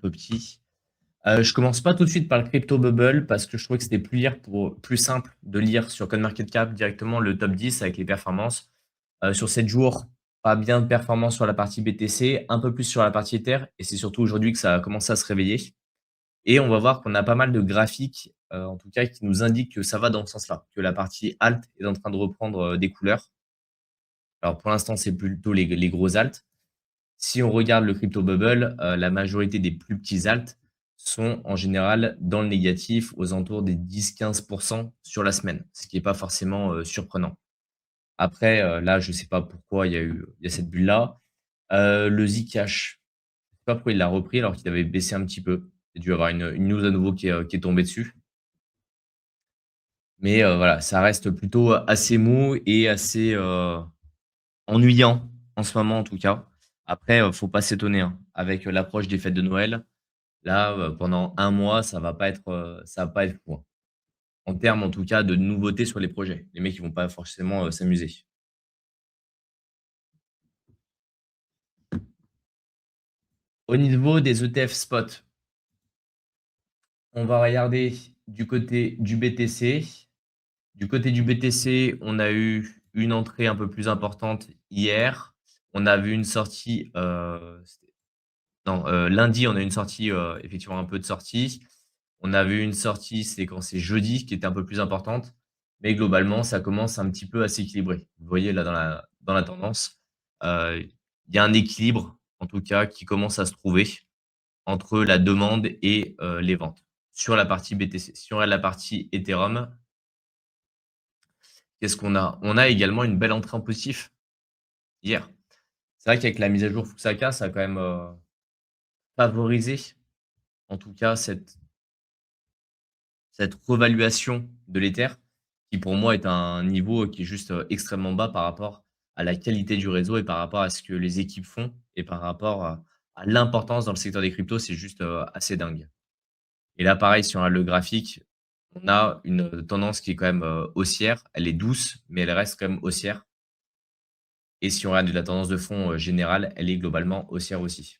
peu petit. Je commence pas tout de suite par le crypto bubble parce que je trouvais que c'était plus simple de lire sur CoinMarketCap directement le top 10 avec les performances. Sur 7 jours, pas bien de performance sur la partie BTC, un peu plus sur la partie Ether et c'est surtout aujourd'hui que ça a commencé à se réveiller et on va voir qu'on a pas mal de graphiques, en tout cas qui nous indiquent que ça va dans ce sens-là, que la partie alt est en train de reprendre, des couleurs. Alors pour l'instant, c'est plutôt les gros alts. Si on regarde le crypto bubble, la majorité des plus petits alts sont en général dans le négatif aux alentours des 10-15 sur la semaine, ce qui est pas forcément, surprenant. Après, là, je sais pas pourquoi il y a cette bulle-là. Le Zcash, je sais pas pourquoi il l'a repris alors qu'il avait baissé un petit peu. Il a dû avoir une news à nouveau qui est tombée dessus. Mais, voilà, ça reste plutôt assez mou et assez, ennuyant en ce moment en tout cas. Après, faut pas s'étonner, hein. Avec l'approche des fêtes de Noël, là, pendant un mois, ça va pas être fou, hein. En termes, en tout cas, de nouveautés sur les projets. Les mecs, ils vont pas forcément, s'amuser. Au niveau des ETF spot, on va regarder du côté du BTC. Du côté du BTC, on a eu une entrée un peu plus importante hier. On a vu une sortie, non, lundi, on a eu une sortie, effectivement un peu de sortie. On a vu une sortie, c'est quand c'est jeudi, qui était un peu plus importante, mais globalement, ça commence un petit peu à s'équilibrer. Vous voyez là dans la tendance, il y a un équilibre, en tout cas, qui commence à se trouver entre la demande et les ventes. Sur la partie BTC. Si on regarde la partie Ethereum, qu'est-ce qu'on a? On a également une belle entrée en positif hier. C'est vrai qu'avec la mise à jour Fusaka, ça a quand même, favorisé, en tout cas, cette revaluation de l'Ether, qui pour moi est un niveau qui est juste, extrêmement bas par rapport à la qualité du réseau et par rapport à ce que les équipes font et par rapport à l'importance dans le secteur des cryptos, c'est juste, assez dingue. Et là, pareil, si on regarde le graphique, on a une tendance qui est quand même, haussière. Elle est douce, mais elle reste quand même haussière. Et si on regarde la tendance de fond, générale, elle est globalement haussière aussi.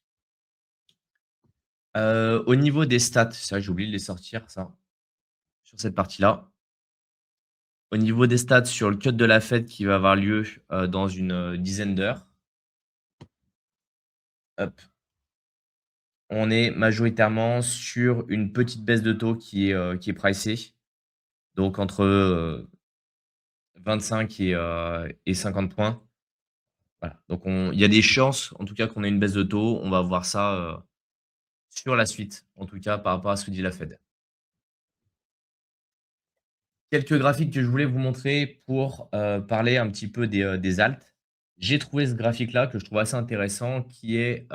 Au niveau des stats, c'est vrai que j'ai oublié de les sortir ça, sur cette partie-là. Au niveau des stats sur le cut de la Fed qui va avoir lieu, dans une, dizaine d'heures, hop, on est majoritairement sur une petite baisse de taux qui est pricée. Donc entre, 25 et 50 points. Voilà, donc il y a des chances, en tout cas, qu'on ait une baisse de taux. On va voir ça, sur la suite, en tout cas, par rapport à ce que dit la Fed. Quelques graphiques que je voulais vous montrer pour, parler un petit peu des alts. J'ai trouvé ce graphique-là que je trouve assez intéressant qui est,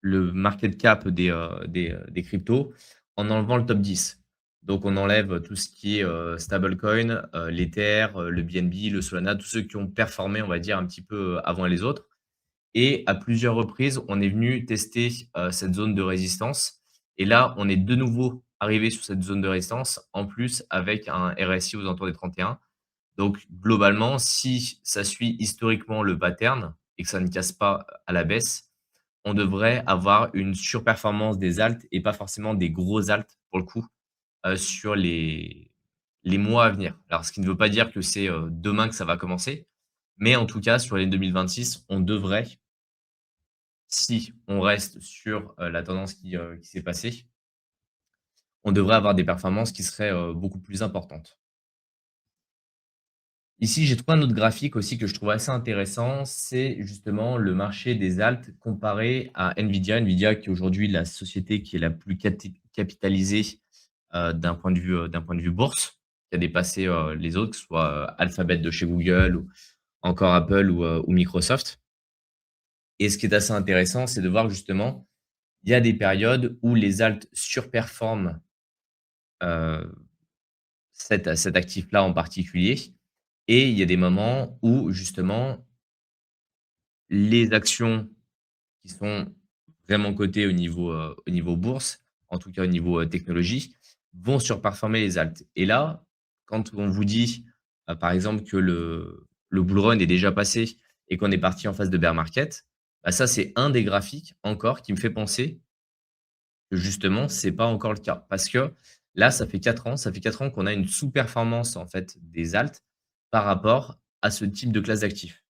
le market cap des cryptos en enlevant le top 10. Donc on enlève tout ce qui est, stablecoin, l'Ether, le BNB, le Solana, tous ceux qui ont performé, on va dire, un petit peu, avant les autres et à plusieurs reprises, on est venu tester, cette zone de résistance et là, on est de nouveau arrivé sur cette zone de résistance, en plus avec un RSI aux alentours des 31. Donc globalement, si ça suit historiquement le pattern et que ça ne casse pas à la baisse, on devrait avoir une surperformance des alts et pas forcément des gros alts pour le coup, sur les mois à venir. Alors ce qui ne veut pas dire que c'est, demain que ça va commencer, mais en tout cas sur les 2026, on devrait, si on reste sur, la tendance qui s'est passée, on devrait avoir des performances qui seraient, beaucoup plus importantes. Ici, j'ai trouvé un autre graphique aussi que je trouve assez intéressant, c'est justement le marché des alts comparé à Nvidia. Nvidia qui est aujourd'hui la société qui est la plus capitalisée, d'un point de vue bourse, qui a dépassé, les autres, que ce soit, Alphabet de chez Google ou encore Apple ou Microsoft. Et ce qui est assez intéressant, c'est de voir justement, il y a des périodes où les alts surperforment, heu, cet actif-là en particulier et il y a des moments où justement les actions qui sont vraiment cotées au niveau bourse, en tout cas au niveau, technologie, vont surperformer les alts. Et là, quand on vous dit, par exemple que le bull run est déjà passé et qu'on est parti en phase de bear market, Bah, ça, c'est un des graphiques encore qui me fait penser que justement, c'est pas encore le cas. Parce que là, ça fait 4 ans qu'on a une sous-performance en fait des alts par rapport à ce type de classe d'actifs.